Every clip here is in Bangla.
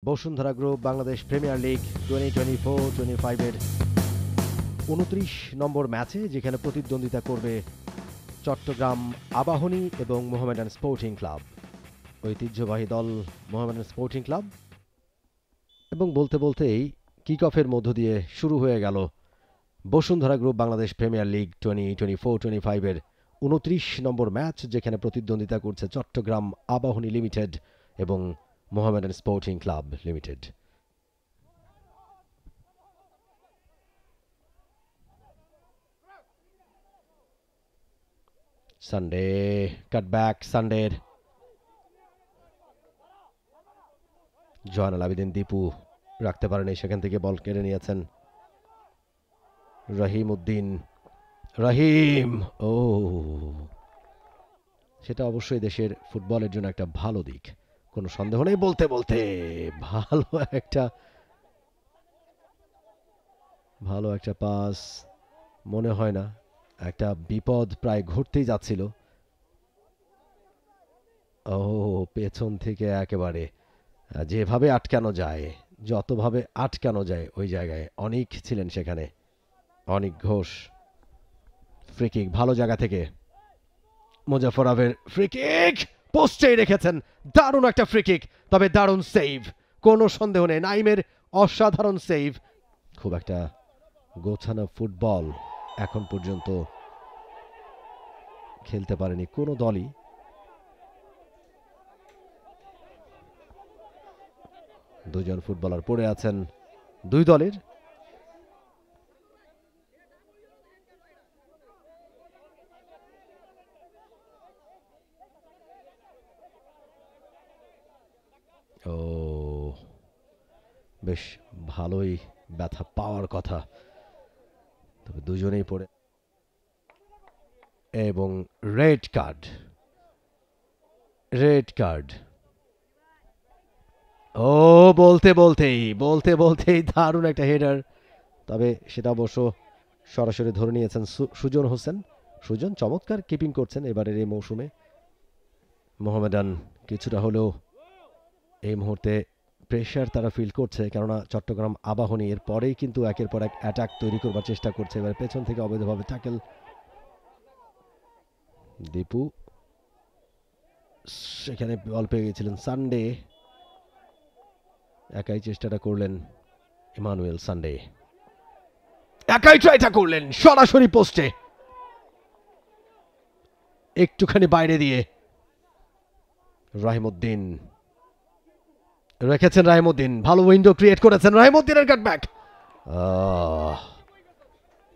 Bashundhara group Bangladesh premier league 2024-25 এর 29 নম্বর ম্যাচে যেখানে প্রতিদ্বন্দ্বিতা করবে চট্টগ্রাম আবাহনী এবং মোহামেডান স্পোর্টিং ক্লাব। ঐতিহ্যবাহী দল মোহামেডান স্পোর্টিং ক্লাব এবং বলতে বলতেই কিক অফের মধ্য দিয়ে শুরু হয়ে গেল Bashundhara group Bangladesh premier league 2024-25 এর 29 নম্বর ম্যাচ যেখানে প্রতিদ্বন্দ্বিতা করছে চট্টগ্রাম আবাহনী লিমিটেড এবং Mohammedan sporting club limited. Sunday cutback, সানডের জয়নাল আবেদিন দীপু রাখতে পারেনি, সেখান থেকে বল কেড়ে নিয়েছেন রহিম উদ্দিন। রহিম, ও সেটা অবশ্যই দেশের ফুটবলের জন্য একটা ভালো দিক, কোনো সন্দেহ নেই। বলতে বলতে ভালো একটা পাস, মনে হয় না একটা বিপদ প্রায় ঘটতেই যাচ্ছিল। ও পেছন থেকে একেবারে যেভাবে আটকানো যায়, যতভাবে আটকানো যায় ওই জায়গায় অনেক ছিলেন সেখানে। অনিক ঘোষ ফ্রিকিক, ভালো জায়গা থেকে মুজাফর আবের ফ্রিকিক, পোস্টেই রেখেছেন। দারুণ একটা ফ্রিকিক, তবে দারুণ সেভ, কোনো সন্দেহ নেই। নাইমের অসাধারণ সেভ। খুব একটা গোছানো ফুটবল এখন পর্যন্ত খেলতে পারেনি কোনো দলই। দুজন ফুটবলার পড়ে আছেন দুই দলের। ও বেশ ভালোই ব্যথা পাওয়ার কথা, তবে দুজনেই পড়ে। এবং রেড কার্ড। ও বলতে বলতেই দারুণ একটা হেডার, তবে সেটা অবশ্য সরাসরি ধরে নিয়েছেন সুজন হোসেন। সুজন চমৎকার কিপিং করছেন এবারের এই মৌসুমে। মোহামেডান কিছুটা হলেও এই মুহূর্তে প্রেশার তারা ফিল করছে, কেননা চট্টগ্রাম আবাহনী এর পরেই কিন্তু একের পর এক অ্যাটাক তৈরি করবার চেষ্টা করছে। এবার পেছন থেকে অবৈধভাবে ট্যাকেল। দীপু সেখানে বল পেয়ে গেছিলেন সানডে, একাই চেষ্টাটা করলেন। ইমানুয়েল সানডে একাই ট্রাইটা করলেন সরাসরি পোস্টে, একটুখানি বাইরে দিয়ে রাহিমউদ্দিন রেখেছেন। রাহিমউদ্দিন ভালো উইন্ডো ক্রিয়েট করেছেন। রাহিমউদ্দিনের কাটব্যাক,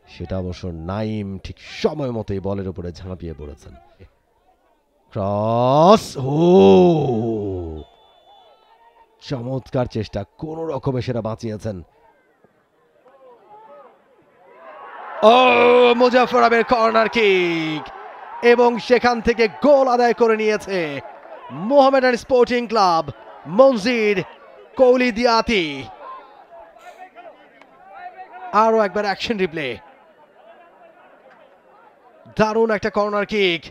সেটা অবশ্য নাইম ঠিক সময় মতোই বলের উপরে ঝাঁপিয়ে পড়েছেন। ক্রস, ও চমৎকার চেষ্টা, কোন রকমে সেটা বাঁচিয়েছেন। ও মুজাফর আবের কর্নার কিক, এবং সেখান থেকে গোল আদায় করে নিয়েছে মোহামেডান স্পোর্টিং ক্লাব। মনজির কৌলি দিয়াতি, আরো একবার অ্যাকশন রিপ্লে। দারুণ একটা কর্নার কিক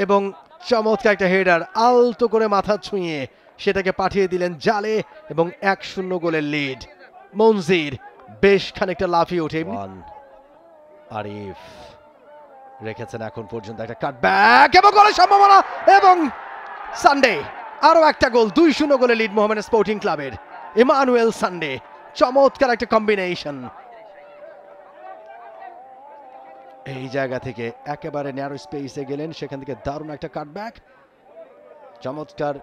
এবং চমৎকার একটা হেডার, আলতো করে মাথা ছুঁয়ে সেটাকে পাঠিয়ে দিলেন জালে এবং 1-0 গোলের লিড। মনজির বেশ খানিকটা লাফিয়ে ওঠে। আরিফ রেখেছেন এখন পর্যন্ত একটা কাটব্যাক এবং গোলের সম্ভাবনা, এবং সানডে আরো একটা গোল। 2-0 গোলের লিড মোহামেডান স্পোর্টিং ক্লাবের। ইমানুয়েল সানডে, চমৎকার একটা কম্বিনেশন। এই জায়গা থেকে একেবারে ন্যারো স্পেসে গেলেন, সেখান থেকে দারুণ একটা কাটব্যাক, চমৎকার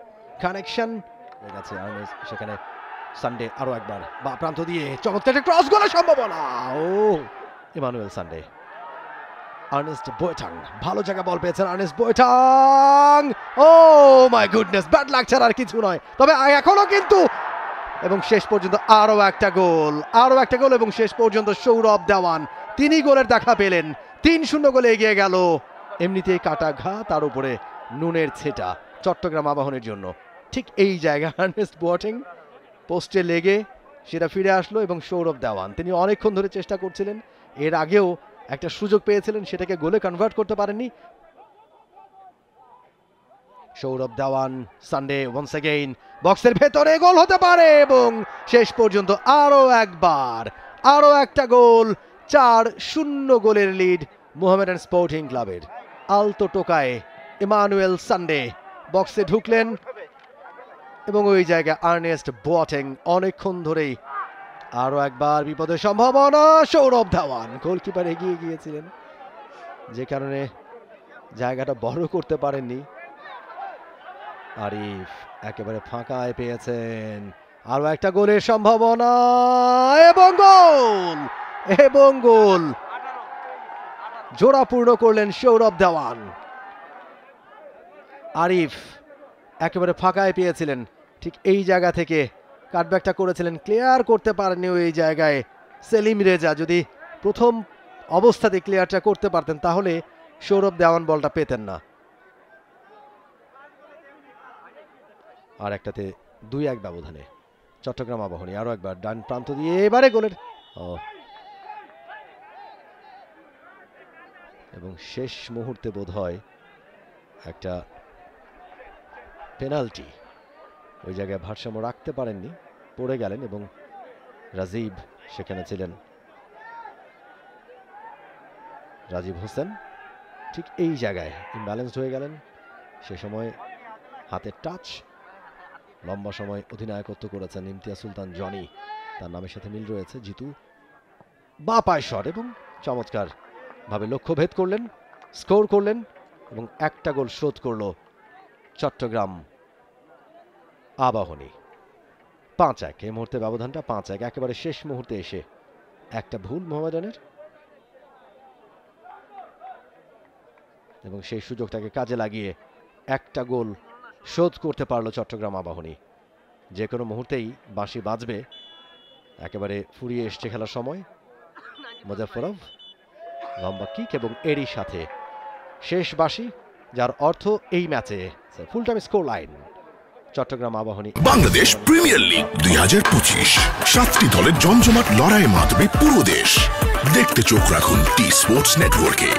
কানেকশন হয়ে গেছে। সেখানে সানডে আরো একবার বা প্রান্ত দিয়ে চমৎকার একটা ক্রস, গোলের সম্ভাবনা। ও ইমানুয়েল সানডে। আর্নেস্ট বোয়েটাং ভালো জায়গা বল পেয়েছেন। Ernest Boateng, oh my goodness, bad লাগছে আর কিছু নয়, তবে এখনো কিন্তু, এবং শেষ পর্যন্ত আরো একটা গোল এবং শেষ পর্যন্ত সৌরভ দেওয়ান তিনি গোলের দেখা পেলেন। 3-0 গোলে এগিয়ে গেল। এমনিতেই কাটা ঘা, তার উপরে নুনের ছেটা চট্টগ্রাম আবাহনীর জন্য। ঠিক এই জায়গা আর্নেস্ট বোয়েটাং পোস্টে লেগে সেটা ফিরে আসলো, এবং সৌরভ দেওয়ান তিনি অনেকক্ষণ ধরে চেষ্টা করছিলেন, এর আগেও একটা সুযোগ পেয়েছিলেন, সেটাকে গোলে কনভার্ট করতে পারেননি। Sourav Dhawan, Sunday once again বক্সের ভেতরে গোল হতে পারে এবং শেষ পর্যন্ত আরো একটা গোল। 4-0 গোলের লিড মোহামেডান স্পোর্টিং ক্লাবের। আলতো টোকায় ইমানুয়েল সানডে বক্সে ঢুকলেন এবং ওই জায়গায় আর্নেস্ট বোয়াটেং অনেকক্ষণ ধরেই আরো একবার বিপদের সম্ভাবনা। সৌরভ ধাওয়ান গোলকিপার এগিয়ে গিয়েছিলেন, যে কারণে জায়গাটা বড় করতে পারেননি। আরিফ একেবারে ফাঁকায় পেয়েছেন, আরো একটা গোলের সম্ভাবনা এবং গোল জোড়া পূর্ণ করলেন সৌরভ ধাওয়ান। আরিফ একেবারে ফাঁকায় পেয়েছিলেন, ঠিক এই জায়গা থেকে কাটব্যাকটা করেছিলেন, ক্লিয়ার করতে পারেননি ওই জায়গায় সেলিম রেজা। যদি প্রথম অবস্থাতে ক্লিয়ারটা করতে পারতেন তাহলে সৌরভ ধাওয়ান বলটা পেতেন না। আর একটাতে 2-1 ব্যবধানে চট্টগ্রাম আবাহনী আরো একবার ডান প্রান্ত দিয়ে এবারে গোলের এবং শেষ মুহূর্তে বোধ হয় একটা পেনাল্টি, ওই জায়গায় ভারসাম্য রাখতে পারেননি, পড়ে গেলেন এবং রাজীব সেখানে ছিলেন, রাজীব হোসেন ঠিক এই জায়গায় ইমব্যালেন্সড হয়ে গেলেন। সে সময় হাতের টাচ, লম্বা সময় অধিনায়কত্ব করেছেন ইমতিয়াজ সুলতান জনি, তার নামের সাথে মিল রয়েছে। জিতু বাঁ পায় শট এবং চমৎকার ভাবে লক্ষ্যভেদ করলেন, স্কোর করলেন এবং একটা গোল শোধ করল চট্টগ্রাম আবাহনী। 5-1 এই মুহূর্তে ব্যবধানটা 5-1। একেবারে শেষ মুহূর্তে এসে একটা ভুল মোহামেডানের এবং সেই সুযোগটাকে কাজে লাগিয়ে একটা গোল শোধ করতে পারলো চট্টগ্রাম আবাহনী। যে কোনো মুহূর্তেই বাঁশি বাজবে, একেবারে ফুরিয়ে এসছে খেলার সময়। মুজাফফরভ লম্বা কিক এবং এরই সাথে শেষ বাঁশি, যার অর্থ এই ম্যাচে full time score line Chattogram Abahani. Bangladesh premier league 2025, 7টি দলের জমজমাট লড়াইয়ে মাতবে পুরো দেশ। দেখতে চোখ রাখুন টি স্পোর্টস নেটওয়ার্কে।